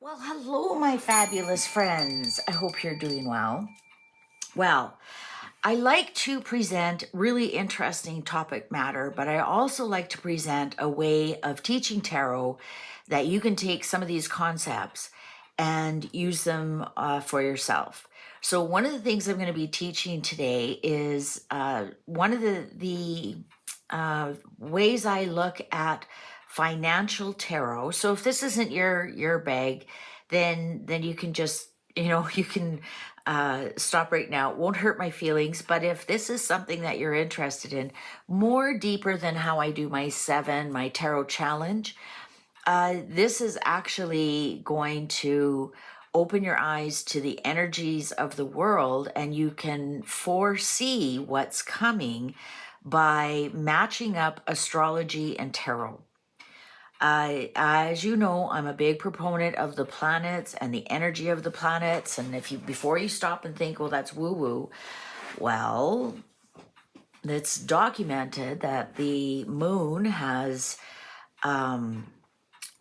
Well, hello, my fabulous friends. I hope you're doing well. Well, I like to present really interesting topic matter, but I also like to present a way of teaching tarot that you can take some of these concepts and use them for yourself. So one of the things I'm going to be teaching today is one of the ways I look at financial tarot. So if this isn't your bag, then you can just you can stop right now. It won't hurt my feelings. But if this is something that you're interested in, more deeper than how I do my tarot challenge, this is actually going to open your eyes to the energies of the world, and you can foresee what's coming by matching up astrology and tarot. As you know, I'm a big proponent of the planets and the energy of the planets. And before you stop and think, well, that's woo woo, well, it's documented that the moon has, well,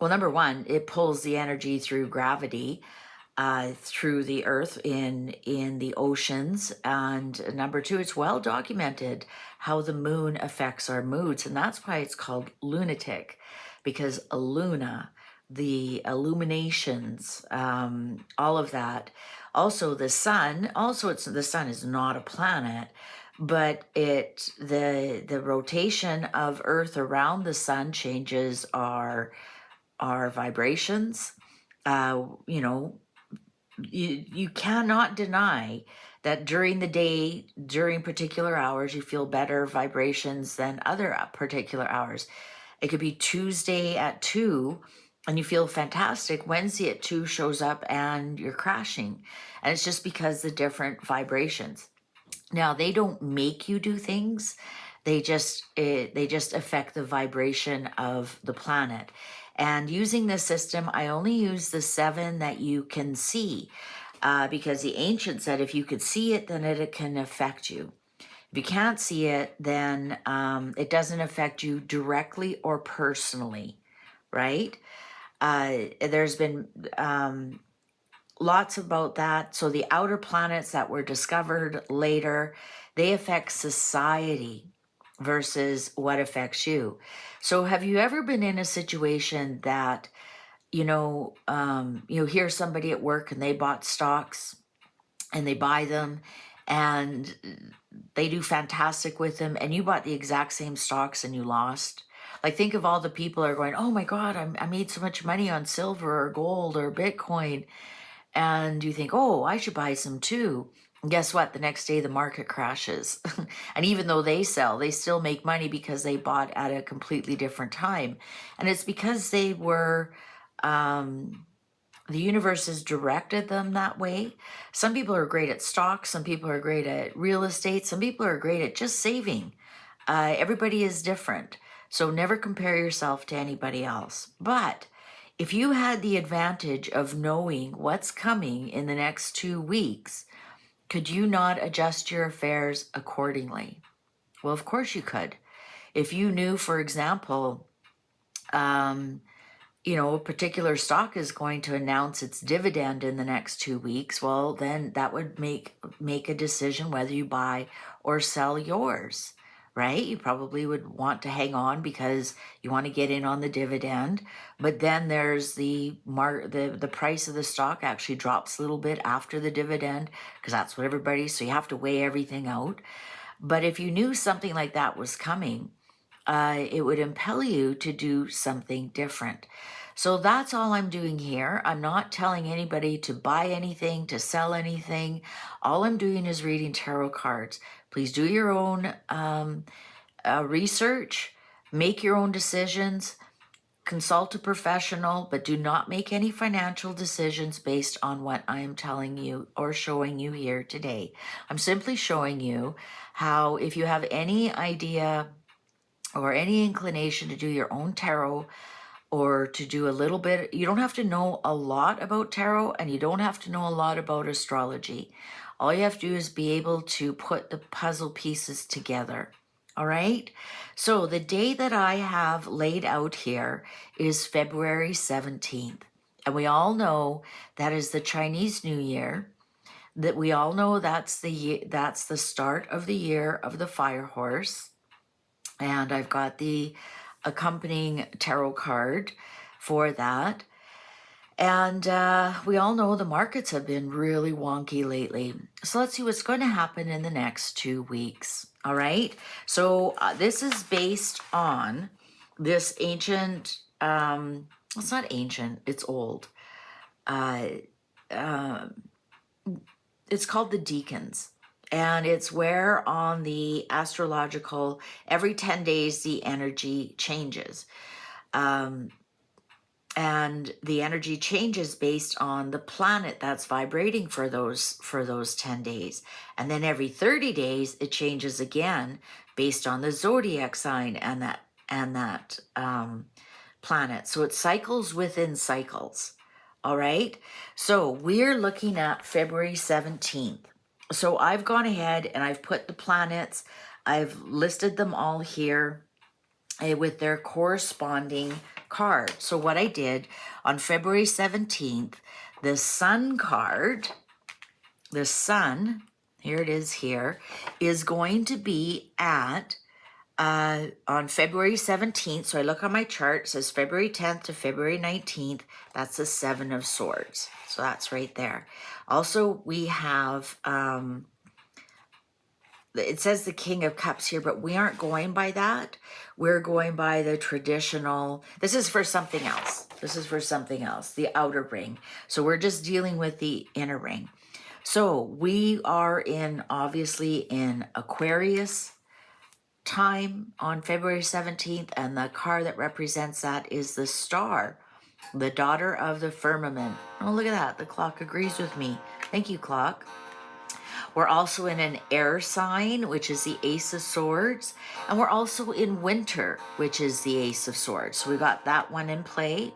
number one, it pulls the energy through gravity, through the earth in the oceans. And number two, it's well documented how the moon affects our moods. And that's why it's called lunatic, because a luna, the illuminations, all of that. Also the sun, the sun is not a planet, but the rotation of earth around the sun changes our vibrations. You cannot deny that during the day, during particular hours, you feel better vibrations than other particular hours. It could be Tuesday at 2 and you feel fantastic. Wednesday at 2 shows up and you're crashing. And it's just because the different vibrations. Now, they don't make you do things. They just affect the vibration of the planet. And using this system, I only use the 7 that you can see, because the ancient said if you could see it, then it can affect you. If you can't see it, then it doesn't affect you directly or personally, right? There's been lots about that. So the outer planets that were discovered later, they affect society versus what affects you. So have you ever been in a situation that, you hear somebody at work and they bought stocks and they buy them and they do fantastic with them, and you bought the exact same stocks and you lost? Like, think of all the people are going, oh my God, I made so much money on silver or gold or Bitcoin. And you think, oh, I should buy some too. And guess what? The next day the market crashes. And even though they sell, they still make money because they bought at a completely different time. And it's because they were, the universe has directed them that way. Some people are great at stocks. Some people are great at real estate. Some people are great at just saving. Everybody is different. So never compare yourself to anybody else. But if you had the advantage of knowing what's coming in the next 2 weeks, could you not adjust your affairs accordingly? Well, of course you could. If you knew, for example, a particular stock is going to announce its dividend in the next 2 weeks, well, then that would make a decision whether you buy or sell yours, right? You probably would want to hang on because you want to get in on the dividend, but then there's the price of the stock actually drops a little bit after the dividend because that's what so you have to weigh everything out. But if you knew something like that was coming, it would impel you to do something different. So that's all I'm doing here. I'm not telling anybody to buy anything, to sell anything. All I'm doing is reading tarot cards. Please do your own research, make your own decisions, consult a professional, but do not make any financial decisions based on what I am telling you or showing you here today. I'm simply showing you how, if you have any idea or any inclination to do your own tarot, or to do a little bit, you don't have to know a lot about tarot, and you don't have to know a lot about astrology. All you have to do is be able to put the puzzle pieces together. All right. So the day that I have laid out here is February 17th. And we all know that is the Chinese New Year. That we all know that's the start of the year of the fire horse. And I've got the accompanying tarot card for that. And we all know the markets have been really wonky lately. So let's see what's going to happen in the next 2 weeks. All right. So this is based on this ancient, it's not ancient, it's old. It's called the Deacons. And it's where on the astrological, every 10 days, the energy changes. And the energy changes based on the planet that's vibrating for those 10 days. And then every 30 days, it changes again based on the zodiac sign and that planet. So it cycles within cycles. All right. So we're looking at February 17th. So I've gone ahead and I've put the planets, I've listed them all here with their corresponding card. So what I did on February 17th, the sun card, the sun, here it is here, is going to be at, on February 17th, so I look on my chart, it says February 10th to February 19th, that's the 7 of Swords. So that's right there. Also, we have, it says the King of Cups here, but we aren't going by that. We're going by the traditional, this is for something else. This is for something else, the outer ring. So we're just dealing with the inner ring. So we are obviously in Aquarius time on February 17th, and the card that represents that is the star, the daughter of the firmament. Oh, look at that. The clock agrees with me. Thank you, clock. We're also in an air sign, which is the Ace of Swords. And we're also in winter, which is the Ace of Swords. So we got that one in play.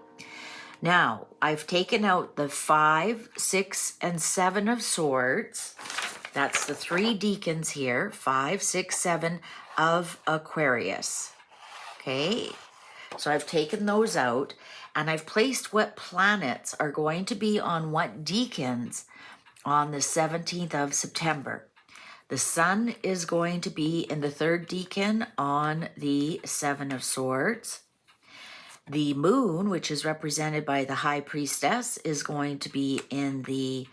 Now, I've taken out the 5, 6, and 7 of Swords. That's the 3 deacons here, 5, 6, 7 of Aquarius. Okay, so I've taken those out and I've placed what planets are going to be on what deacons on the 17th of September. The sun is going to be in the 3rd decan on the 7 of Swords. The moon, which is represented by the High Priestess, is going to be in the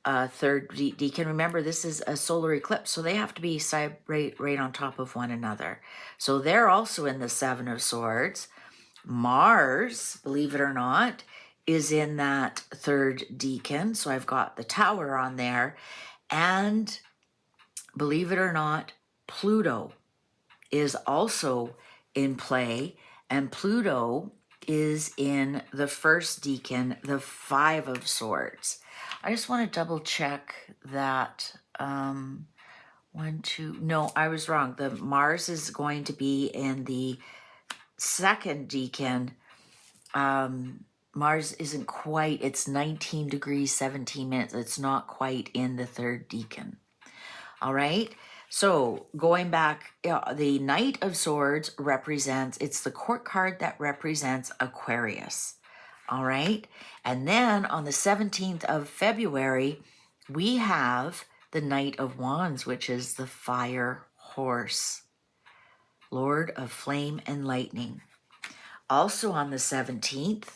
3rd decan. Remember, this is a solar eclipse, so they have to be right on top of one another. So they're also in the 7 of Swords. Mars, believe it or not, is in that 3rd decan. So I've got the tower on there. And believe it or not, Pluto is also in play. And Pluto is in the 1st decan, the 5 of Swords. I just want to double check that. 1, 2, no, I was wrong. The Mars is going to be in the 2nd decan. Mars isn't quite, it's 19 degrees, 17 minutes. It's not quite in the 3rd decan. All right. So going back, the Knight of Swords represents, it's the court card that represents Aquarius. All right. And then on the 17th of February, we have the Knight of Wands, which is the fire horse, Lord of flame and lightning. Also on the 17th,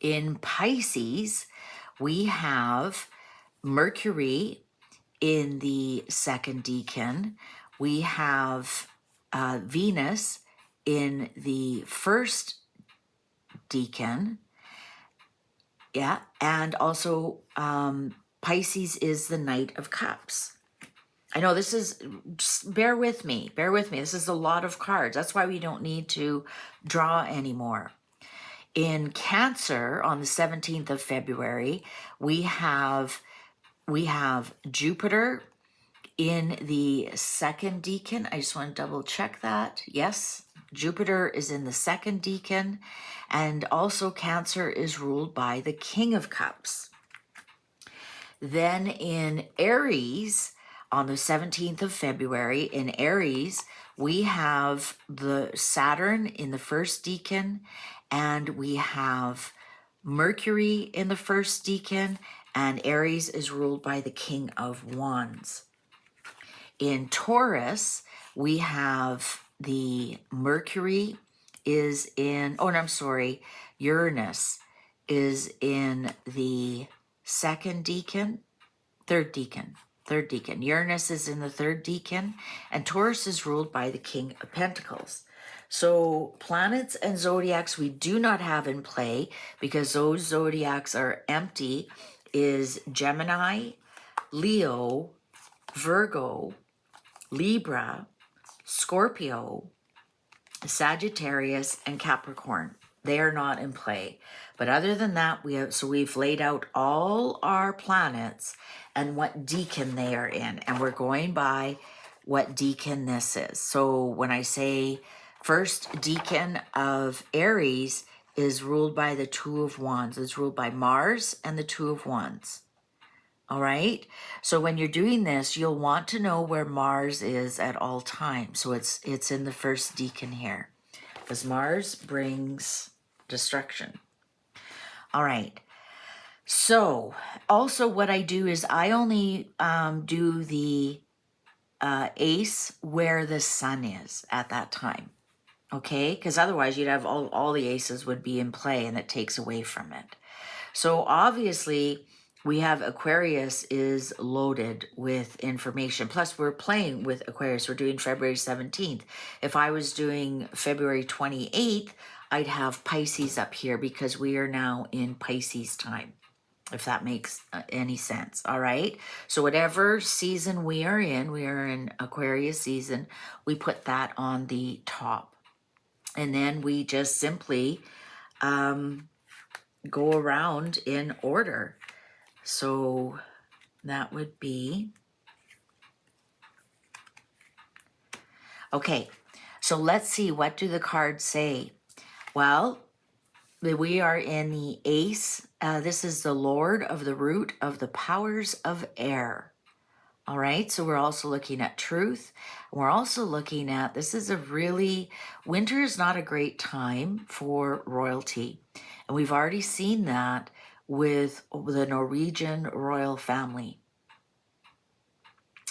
in Pisces, we have Mercury in the 2nd decan. We have Venus in the 1st decan. Yeah, and also Pisces is the Knight of Cups. I know this is, just bear with me. This is a lot of cards. That's why we don't need to draw anymore. In Cancer, on the 17th of February, we have Jupiter in the 2nd decan. I just want to double check that. Yes, Jupiter is in the 2nd decan. And also Cancer is ruled by the King of Cups. Then in Aries, on the 17th of February, in Aries, we have the Saturn in the 1st decan, and we have Mercury in the first decan, and Aries is ruled by the King of Wands. In Taurus, we have the Mercury is in, oh, no, I'm sorry, Uranus is in the second decan, third decan. Uranus is in the third decan, and Taurus is ruled by the King of Pentacles. So planets and zodiacs we do not have in play because those zodiacs are empty is Gemini, Leo, Virgo, Libra, Scorpio, Sagittarius, and Capricorn. They are not in play. But other than that, we've laid out all our planets and what decan they are in. And we're going by what decan this is. So when I say first decan of Aries is ruled by the Two of Wands. It's ruled by Mars and the Two of Wands. All right. So when you're doing this, you'll want to know where Mars is at all times. So it's in the first decan here because Mars brings destruction. All right. So also what I do is I only do the ace where the sun is at that time. Okay. Because otherwise you'd have all the aces would be in play and it takes away from it. So obviously we have Aquarius is loaded with information. Plus we're playing with Aquarius. We're doing February 17th. If I was doing February 28th, I'd have Pisces up here because we are now in Pisces time, if that makes any sense. All right. So whatever season we are in Aquarius season, we put that on the top. And then we just simply go around in order. So that would be, okay, so let's see, what do the cards say? Well, we are in the ace. This is the Lord of the root of the powers of air. All right, so we're also looking at truth. We're also looking at, this is winter is not a great time for royalty. And we've already seen that with the Norwegian royal family.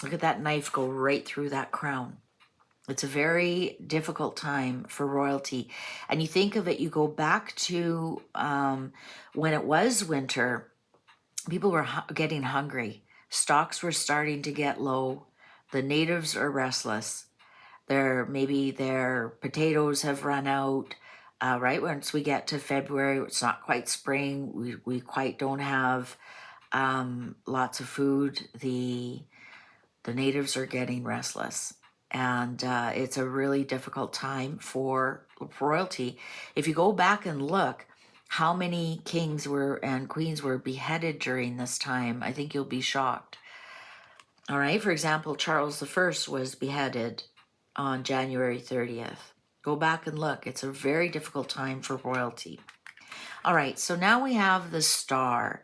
Look at that knife go right through that crown. It's a very difficult time for royalty. And you think of it, you go back to when it was winter, people were getting hungry. Stocks were starting to get low. The natives are restless. Maybe their potatoes have run out. Right once we get to February, it's not quite spring. We quite don't have lots of food. The natives are getting restless, and it's a really difficult time for royalty. If you go back and look how many kings and queens were beheaded during this time, I think you'll be shocked. All right, for example, Charles I was beheaded on January 30th. Go back and look. It's a very difficult time for royalty. All right, so now we have the star.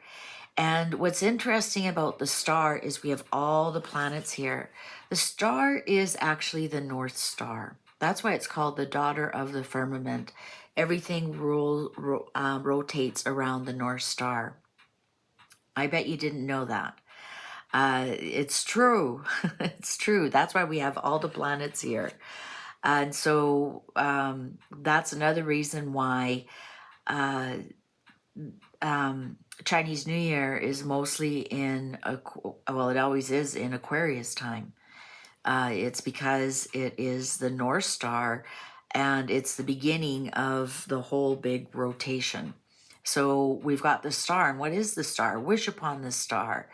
And what's interesting about the star is we have all the planets here. The star is actually the North Star. That's why it's called the daughter of the firmament. Everything rotates around the North Star. I bet you didn't know that. It's true. It's true. That's why we have all the planets here. And so that's another reason why Chinese New Year is mostly it always is in Aquarius time. It's because it is the North Star and it's the beginning of the whole big rotation. So we've got the star. And what is the star? Wish upon the star.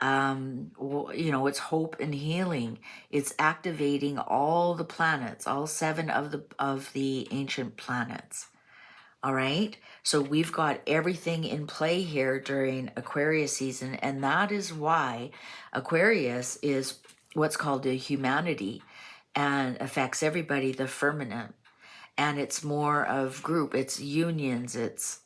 It's hope and healing. It's activating all the planets, all 7 of the ancient planets. All right. So we've got everything in play here during Aquarius season. And that is why Aquarius is what's called the humanity and affects everybody, the firmament. And it's more of group, it's unions, it's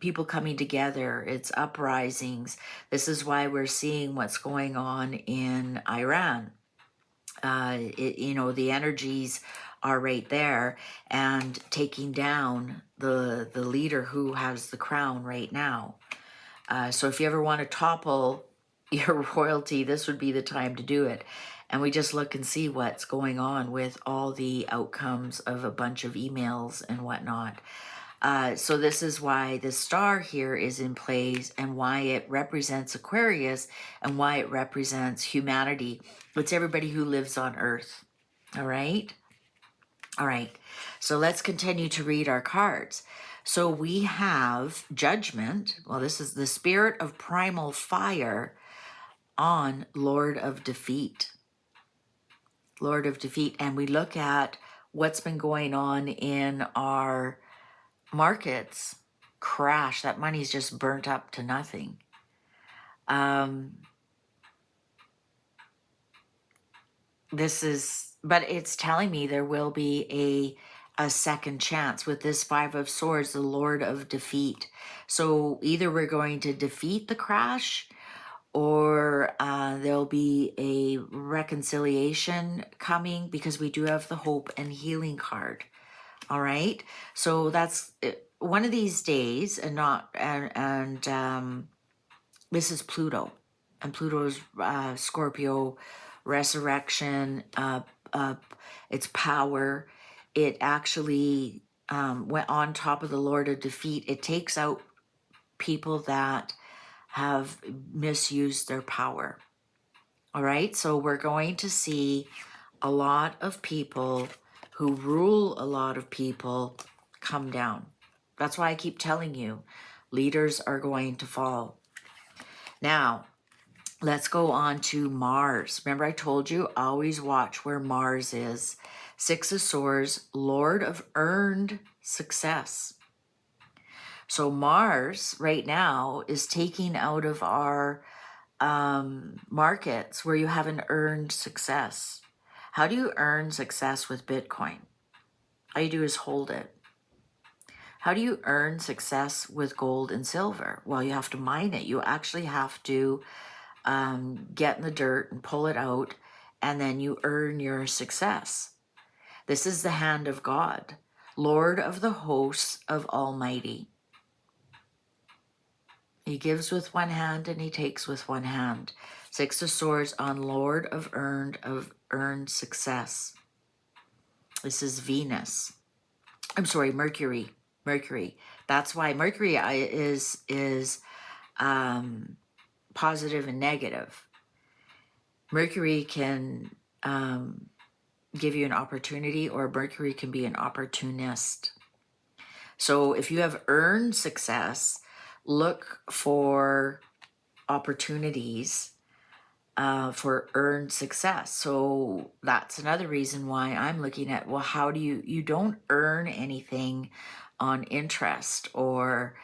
people coming together, it's uprisings. This is why we're seeing what's going on in Iran. The energies are right there and taking down the leader who has the crown right now. So if you ever want to topple your royalty, this would be the time to do it. And we just look and see what's going on with all the outcomes of a bunch of emails and whatnot. So this is why the star here is in place and why it represents Aquarius and why it represents humanity. It's everybody who lives on Earth. All right? All right. So let's continue to read our cards. So we have Judgment. Well, this is the spirit of primal fire on Lord of Defeat. Lord of Defeat. And we look at what's been going on in our markets. Crash. That money's just burnt up to nothing. But it's telling me there will be a second chance with this Five of Swords, the Lord of Defeat. So either we're going to defeat the crash, or there'll be a reconciliation coming, because we do have the Hope and Healing card. All right. So that's one of these days, and this is Pluto, and Pluto's Scorpio resurrection, its power. It actually went on top of the Lord of Defeat. It takes out people that have misused their power. All right, so we're going to see a lot of people who rule a lot of people come down. That's why I keep telling you, leaders are going to fall. Now, let's go on to Mars. Remember I told you, always watch where Mars is. Six of Swords, Lord of Earned Success. So Mars right now is taking out of our markets where you haven't earned success. How do you earn success with Bitcoin? All you do is hold it. How do you earn success with gold and silver? Well, you have to mine it. You actually have to get in the dirt and pull it out, and then you earn your success. This is the hand of God, Lord of the hosts of Almighty. He gives with one hand and he takes with one hand. Six of Swords on Lord of earned success. This is Venus. I'm sorry, Mercury. Mercury. That's why Mercury is positive and negative. Mercury can give you an opportunity, or Mercury can be an opportunist. So if you have earned success, look for opportunities for earned success. So that's another reason why I'm looking at, well, how do you don't earn anything on interest, or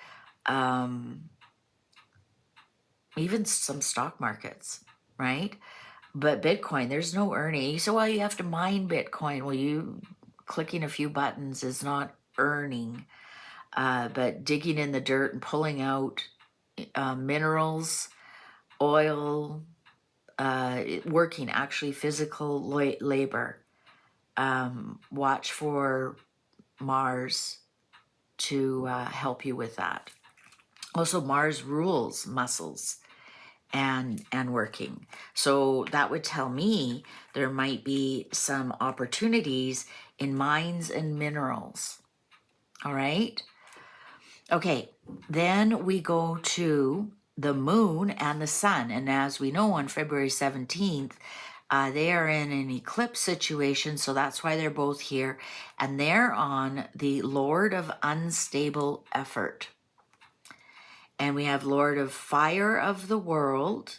even some stock markets, right? But Bitcoin, there's no earning. So, well, you have to mine Bitcoin. Well, you clicking a few buttons is not earning. But digging in the dirt and pulling out minerals, oil, working, actually physical labor. Watch for Mars to help you with that. Also, Mars rules muscles and working. So that would tell me there might be some opportunities in mines and minerals. All right. Okay, then we go to the moon and the sun. And as we know, on February 17th, they are in an eclipse situation. So that's why they're both here. And they're on the Lord of Unstable Effort. And we have Lord of Fire of the World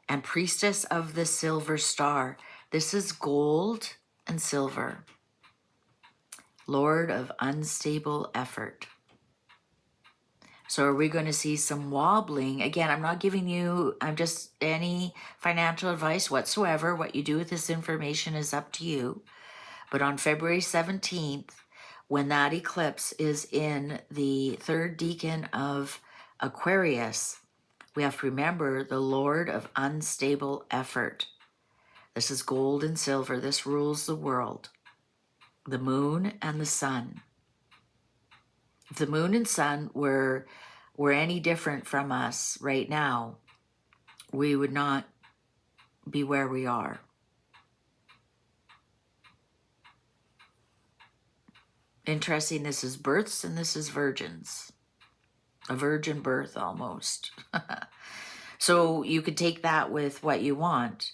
and Priestess of the Silver Star. This is gold and silver. Lord of Unstable Effort. So are we going to see some wobbling? Again, I'm not giving you, I'm just any financial advice whatsoever. What you do with this information is up to you. But on February 17th, when that eclipse is in the third decan of Aquarius, we have to remember the Lord of Unstable Effort. This is gold and silver. This rules the world. the moon and the sun. If the moon and sun were any different from us right now, we would not be where we are. Interesting, this is births and this is virgins. A virgin birth almost. So you could take that with what you want.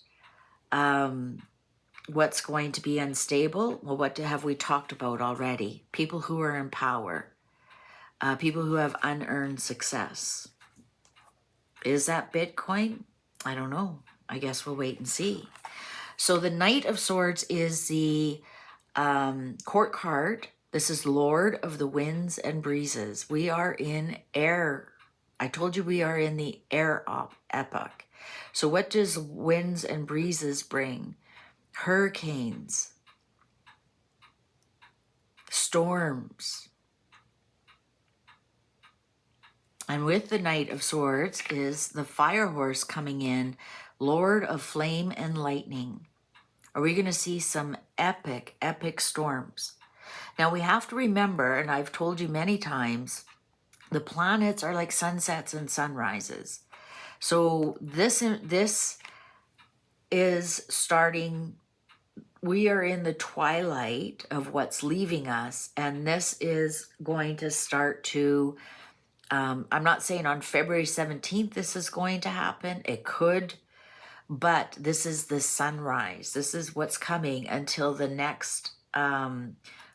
What's going to be unstable? Well, what have we talked about already? People who are in power. People who have unearned success. Is that Bitcoin? I don't know. I guess we'll wait and see. So the Knight of Swords is the court card. This is Lord of the Winds and Breezes. We are in air. I told you we are in the air epoch. So what does winds and breezes bring? Hurricanes, storms. And with the Knight of Swords is the Fire Horse coming in, Lord of Flame and Lightning. Are we going to see some epic, epic storms? Now we have to remember, and I've told you many times, the planets are like sunsets and sunrises. So this is starting, we are in the twilight of what's leaving us, and this is going to start to, I'm not saying on February 17th this is going to happen. It could, but this is the sunrise. This is what's coming until the next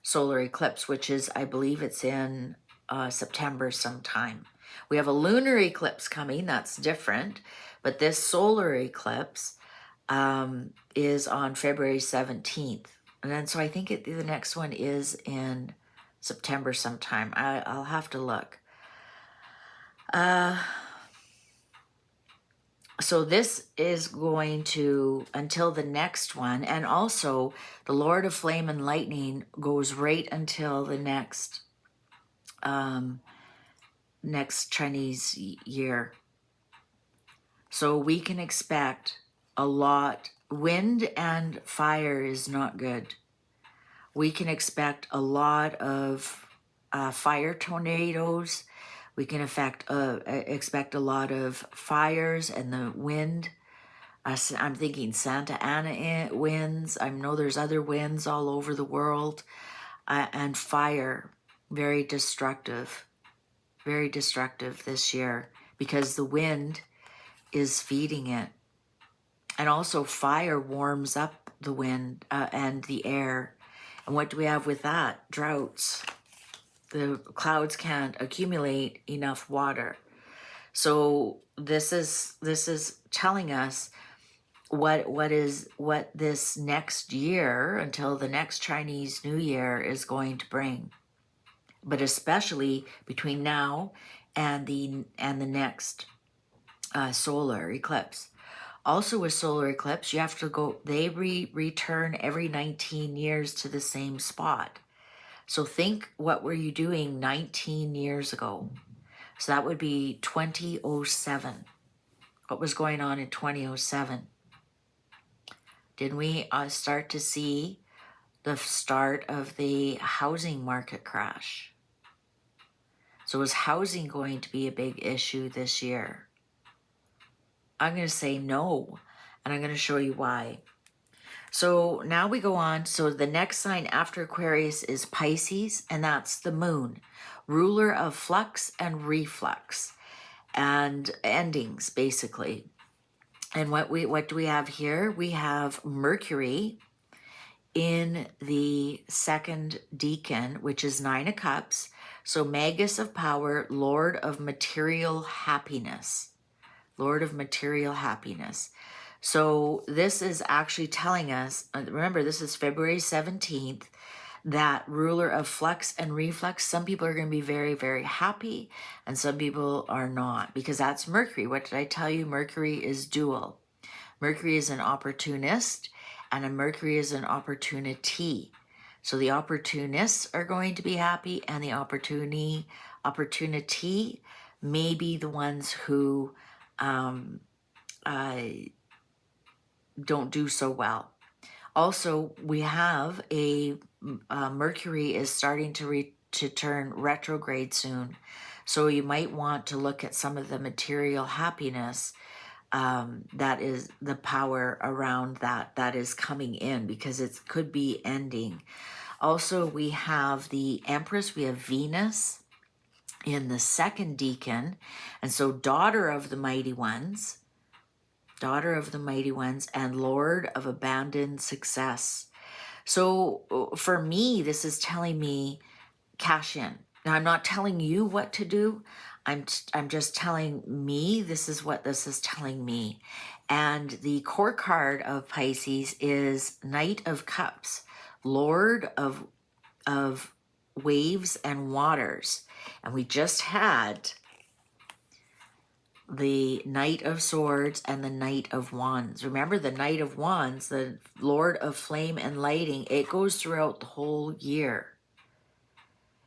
solar eclipse, which is, I believe it's in September sometime. We have a lunar eclipse coming, that's different, but this solar eclipse is on February 17th. And then so I think the next one is in September sometime. I'll have to look. So this is going to, until the next one, and also the Lord of Flame and Lightning goes right until the next next Chinese year. So we can expect a lot. Wind and fire is not good. We can expect a lot of fire tornadoes. We can expect a lot of fires and the wind. I'm thinking Santa Ana winds. I know there's other winds all over the world. And fire, very destructive this year because the wind is feeding it. And also fire warms up the wind and the air. And what do we have with that? Droughts. The clouds can't accumulate enough water. So this is telling us what this next year until the next Chinese New Year is going to bring. But especially between now and the next solar eclipse. Also with solar eclipse, you have to go, they return every 19 years to the same spot. So think, what were you doing 19 years ago? So that would be 2007. What was going on in 2007? Didn't we start to see the start of the housing market crash? So is housing going to be a big issue this year? I'm going to say no, and I'm going to show you why. So now we go on. So the next sign after Aquarius is Pisces, and that's the moon, ruler of flux and reflux and endings, basically. And what do we have here? We have Mercury in the second decan, which is 9 of Cups. So Magus of Power, Lord of Material Happiness. Lord of Material Happiness. So this is actually telling us, remember this is February 17th, that ruler of flux and reflux. Some people are going to be very, very happy and some people are not, because that's Mercury. What did I tell you? Mercury is dual. Mercury is an opportunist and a Mercury is an opportunity. So the opportunists are going to be happy and the opportunity may be the ones who don't do so well. Also, we have a Mercury is starting to turn retrograde soon. So you might want to look at some of the material happiness that is the power around that is coming in, because it could be ending. Also, we have the Empress, we have Venus in the second decan, and so daughter of the mighty ones, and Lord of abandoned success. So for me, this is telling me cash in. Now, I'm not telling you what to do. I'm just telling me this is what this is telling me. And the core card of Pisces is Knight of Cups, Lord of waves and waters. And we just had the Knight of Swords and the Knight of Wands. Remember, the Knight of Wands, the Lord of Flame and Lighting, it goes throughout the whole year.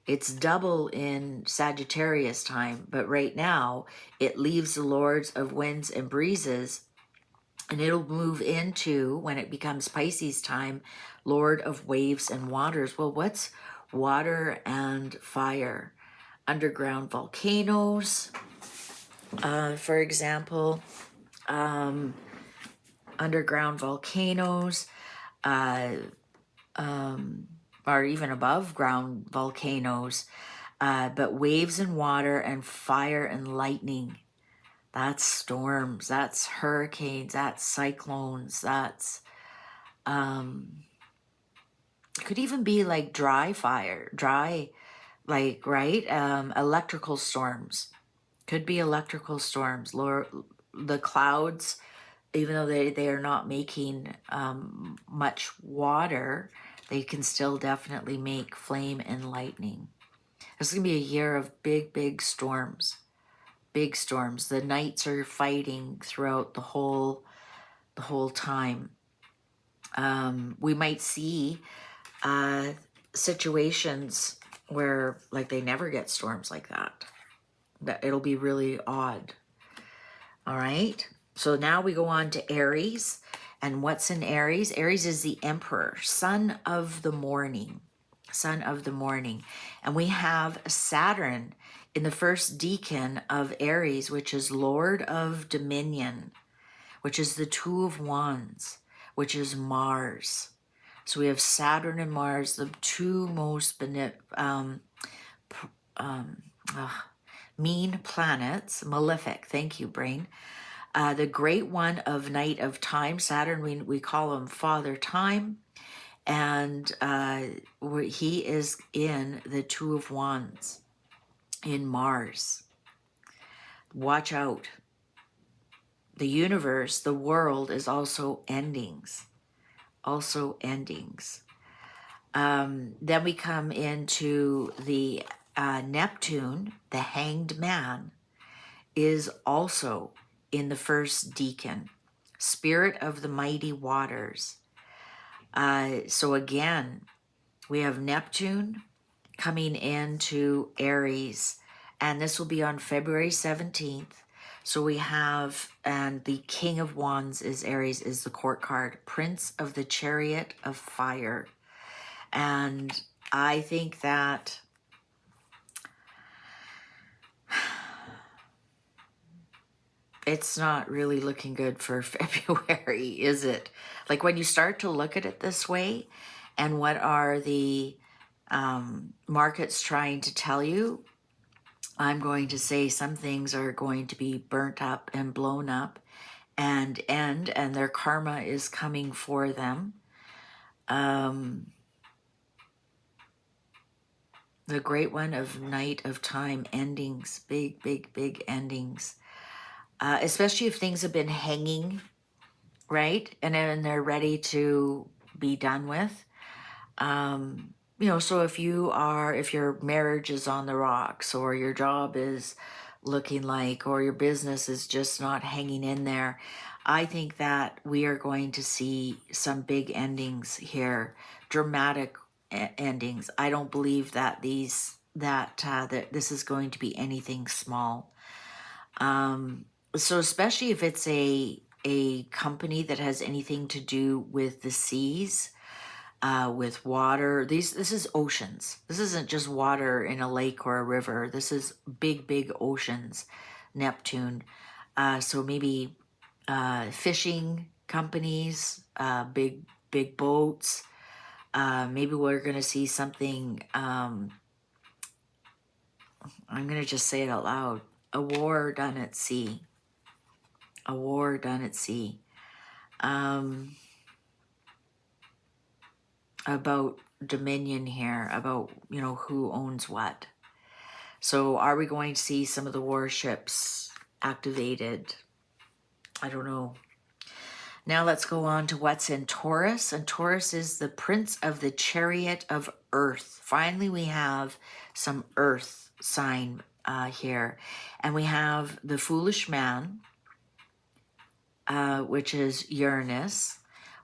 It's double in Sagittarius time, but right now it leaves the Lords of Winds and Breezes, and it'll move into, when it becomes Pisces time, Lord of Waves and Waters. Well, what's water and fire? Underground volcanoes, for example, underground volcanoes, or even above ground volcanoes, but waves and water and fire and lightning. That's storms, that's hurricanes, that's cyclones, that's, it could even be like dry fire, like, right? Electrical storms. Could be electrical storms. The clouds, even though they are not making much water, they can still definitely make flame and lightning. This is going to be a year of big storms. Big storms. The knights are fighting throughout the whole time. We might see situations where, like, they never get storms like that. It'll be really odd. All right. So now we go on to Aries. And what's in Aries? Aries is the Emperor, son of the morning. Son of the morning. And we have Saturn in the first decan of Aries, which is Lord of Dominion, which is the Two of Wands, which is Mars. So we have Saturn and Mars, the two most mean planets, malefic. Thank you, brain. The great one of Night of Time, Saturn, we call him Father Time, and he is in the Two of Wands in Mars. Watch out. The universe, the world, is also endings. Also endings. Then we come into the Neptune, the Hanged Man, is also in the first decan, Spirit of the Mighty Waters. So again, we have Neptune coming into Aries, and this will be on February 17th. So we have, and the King of Wands is Aries, is the court card, Prince of the Chariot of Fire. And I think that it's not really looking good for February, is it? Like, when you start to look at it this way, and what are the markets trying to tell you, I'm going to say some things are going to be burnt up and blown up and end, and their karma is coming for them. The great one of Night of Time, endings, big endings. Especially if things have been hanging, right? And then they're ready to be done with. You know, so if your marriage is on the rocks, or your job is looking like, or your business is just not hanging in there, I think that we are going to see some big endings here, dramatic endings. I don't believe that that this is going to be anything small. So especially if it's a company that has anything to do with the seas, with water. This is oceans. This isn't just water in a lake or a river. This is big, big oceans, Neptune. So maybe fishing companies, big boats. Maybe we're going to see something, I'm going to just say it out loud, a war done at sea. A war done at sea. About dominion here, about, you know, who owns what. So are we going to see some of the warships activated? I don't know. Now let's go on to what's in Taurus. And Taurus is the prince of the chariot of earth. Finally, we have some earth sign here. And we have the foolish man, which is Uranus.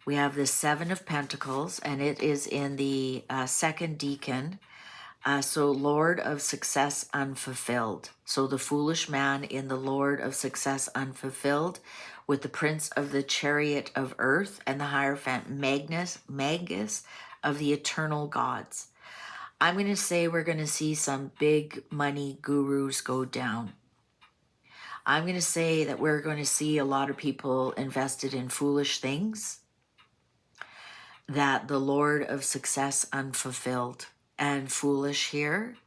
We have the Seven of Pentacles, and it is in the second decan. So Lord of Success Unfulfilled. So the foolish man in the Lord of Success Unfulfilled, with the Prince of the Chariot of Earth and the Hierophant Magus of the Eternal Gods. I'm going to say we're going to see some big money gurus go down. I'm going to say that we're going to see a lot of people invested in foolish things. That the Lord of Success Unfulfilled and foolish here.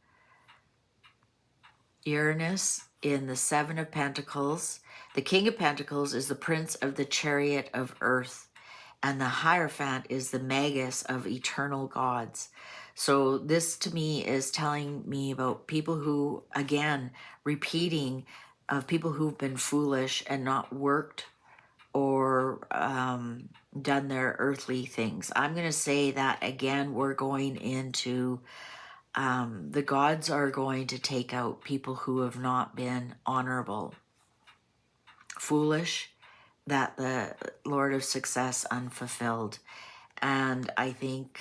Uranus in the Seven of Pentacles. The King of Pentacles is the Prince of the Chariot of Earth. And the Hierophant is the Magus of Eternal Gods. So this to me is telling me about people who, again, repeating of people who've been foolish and not worked or done their earthly things. I'm going to say that again, we're going into, the gods are going to take out people who have not been honorable, foolish, that the Lord of Success Unfulfilled. And I think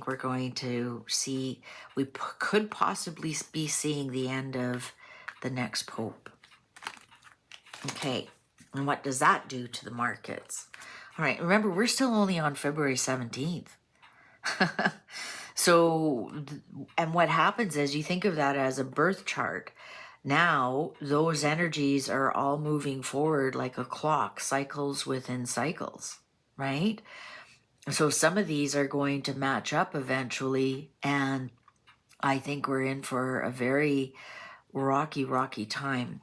we're going to see, we could possibly be seeing the end of the next Pope. Okay. And what does that do to the markets? All right, remember, we're still only on February 17th. So, and what happens is you think of that as a birth chart. Now, those energies are all moving forward like a clock, cycles within cycles, right? So some of these are going to match up eventually, and I think we're in for a very rocky time.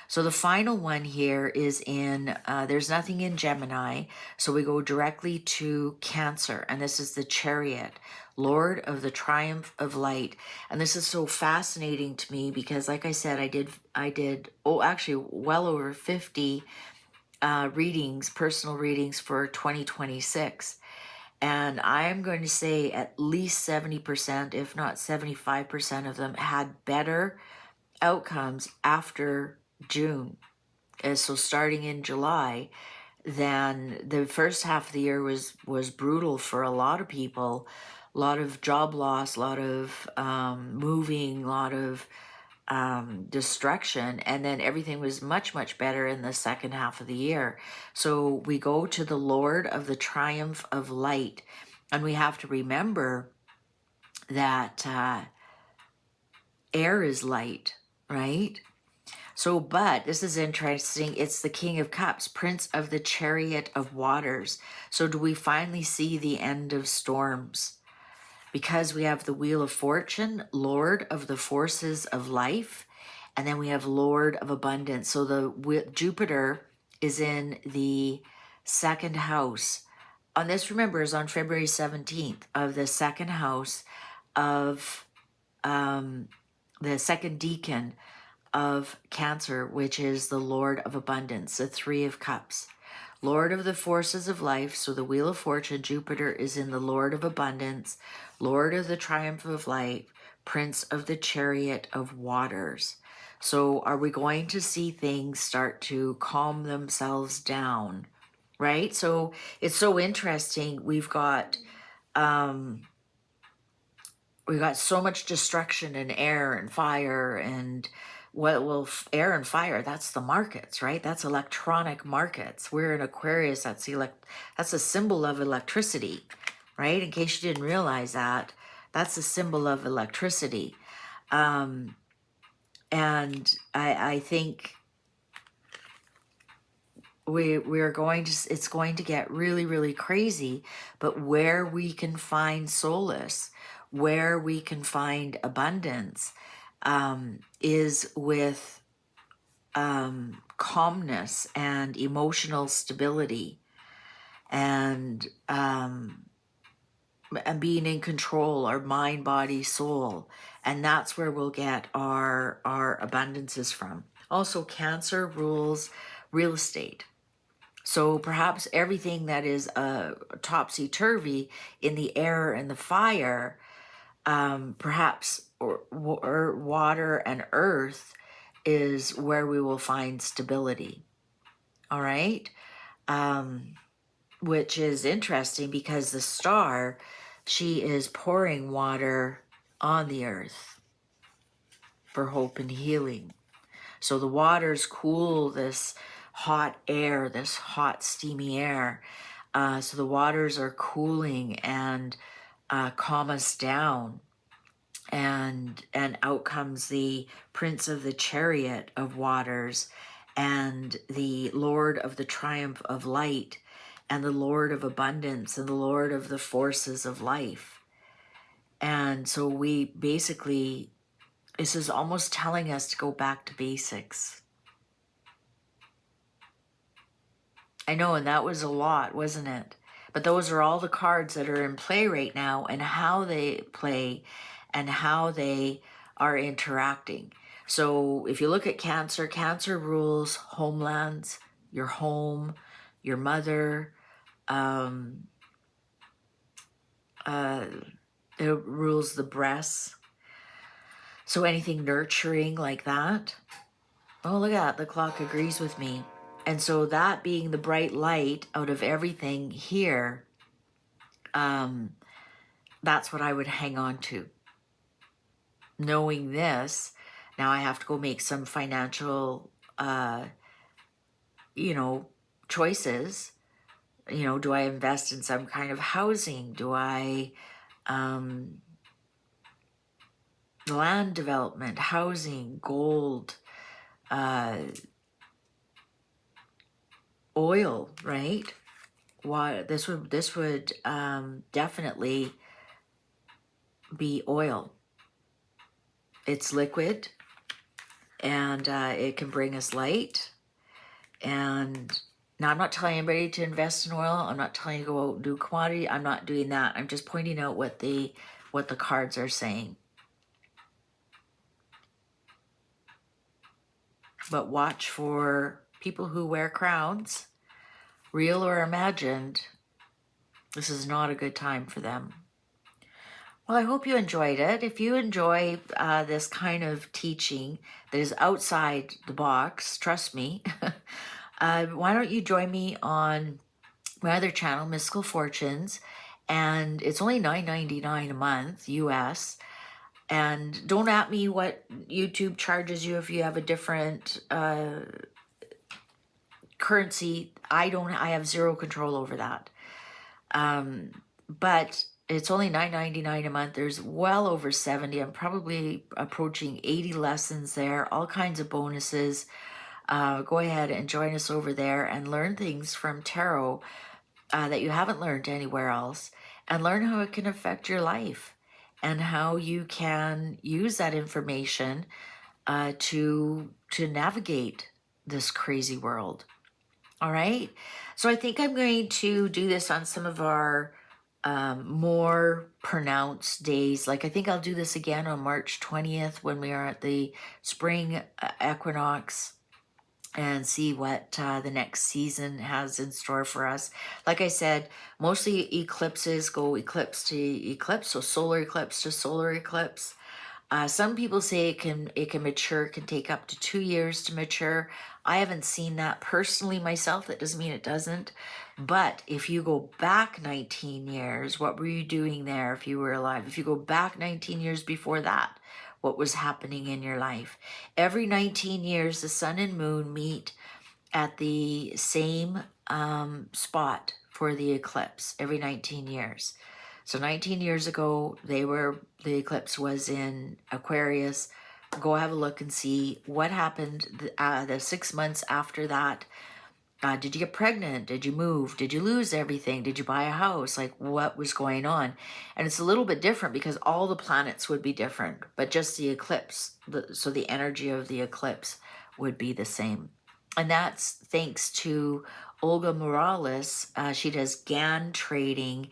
So the final one here is in, there's nothing in Gemini, so we go directly to Cancer, and this is the Chariot, Lord of the Triumph of Light. And this is so fascinating to me because, like I said, I did actually well over 50 readings, personal readings for 2026. And I'm going to say at least 70%, if not 75% of them had better outcomes after June. So starting in July, then the first half of the year was brutal for a lot of people. A lot of job loss, a lot of moving, a lot of destruction, and then everything was much better in the second half of the year. So we go to the Lord of the Triumph of Light, and we have to remember that air is light, right? So, but this is interesting. It's the King of Cups, Prince of the Chariot of Waters. So do we finally see the end of storms? Because we have the Wheel of Fortune, Lord of the Forces of Life, and then we have Lord of Abundance. So the Jupiter is in the second house. On this, remember, is on February 17th of the second house of the second decan of Cancer, which is the Lord of Abundance, the Three of Cups. Lord of the Forces of Life, so the Wheel of Fortune, Jupiter is in the Lord of Abundance, Lord of the Triumph of Light, Prince of the Chariot of Waters. So are we going to see things start to calm themselves down, right? So it's so interesting. We've got so much destruction in air and fire, and air and fire, that's the markets, right? That's electronic markets. We're in Aquarius, that's a symbol of electricity. right? In case you didn't realize that, that's a symbol of electricity. And I think we're going to, it's going to get really, really crazy, but where we can find solace, where we can find abundance, is with calmness and emotional stability, and being in control, our mind, body, soul. And that's where we'll get our abundances from. Also, Cancer rules real estate. So perhaps everything that is topsy-turvy in the air and the fire, perhaps or water and earth is where we will find stability. All right? Which is interesting because the star, she is pouring water on the earth for hope and healing. So the waters cool this hot air, this hot steamy air. So the waters are cooling and calm us down. And out comes the Prince of the Chariot of Waters, and the Lord of the Triumph of Light, and the Lord of Abundance, and the Lord of the Forces of Life. And so we basically, this is almost telling us to go back to basics. I know, and that was a lot, wasn't it? But those are all the cards that are in play right now, and how they play and how they are interacting. So if you look at Cancer, Cancer rules homelands, your home, your mother. It rules the breasts. So anything nurturing like that. Oh, look at that. The clock agrees with me. And so that being the bright light out of everything here, that's what I would hang on to. Knowing this, now I have to go make some financial, choices. Do I invest in some kind of housing? Do I, land development, housing, gold, oil, right? What this would definitely be oil. It's liquid, and it can bring us light. And now I'm not telling anybody to invest in oil. I'm not telling you to go out and do commodity. I'm not doing that. I'm just pointing out what the cards are saying. But watch for people who wear crowns, real or imagined. This is not a good time for them. Well, I hope you enjoyed it. If you enjoy this kind of teaching that is outside the box, trust me, why don't you join me on my other channel, Mystical Fortunes, and it's only $9.99 a month, US. And don't at me what YouTube charges you if you have a different currency. I have zero control over that. But it's only $9.99 a month. There's well over 70. I'm probably approaching 80 lessons there, all kinds of bonuses. Go ahead and join us over there and learn things from tarot that you haven't learned anywhere else, and learn how it can affect your life and how you can use that information to navigate this crazy world. All right. So I think I'm going to do this on some of our more pronounced days. Like I think I'll do this again on March 20th when we are at the spring equinox, and see what the next season has in store for us. Like I said, mostly eclipses go eclipse to eclipse, so solar eclipse to solar eclipse. Some people say it can mature, can take up to 2 years to mature. I haven't seen that personally myself. That doesn't mean it doesn't. But if you go back 19 years, what were you doing there if you were alive? If you go back 19 years before that, what was happening in your life? Every 19 years, the sun and moon meet at the same spot for the eclipse every 19 years. So 19 years ago, the eclipse was in Aquarius. Go have a look and see what happened the 6 months after that. Did you get pregnant? Did you move? Did you lose everything? Did you buy a house? Like, what was going on? And it's a little bit different because all the planets would be different, but just the eclipse, so the energy of the eclipse would be the same. And that's thanks to Olga Morales. She does GAN trading.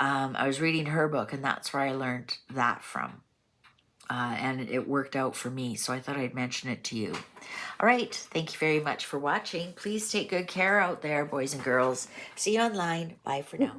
I was reading her book, and that's where I learned that from. And it worked out for me, so I thought I'd mention it to you. All right, thank you very much for watching. Please take good care out there, boys and girls. See you online. Bye for now.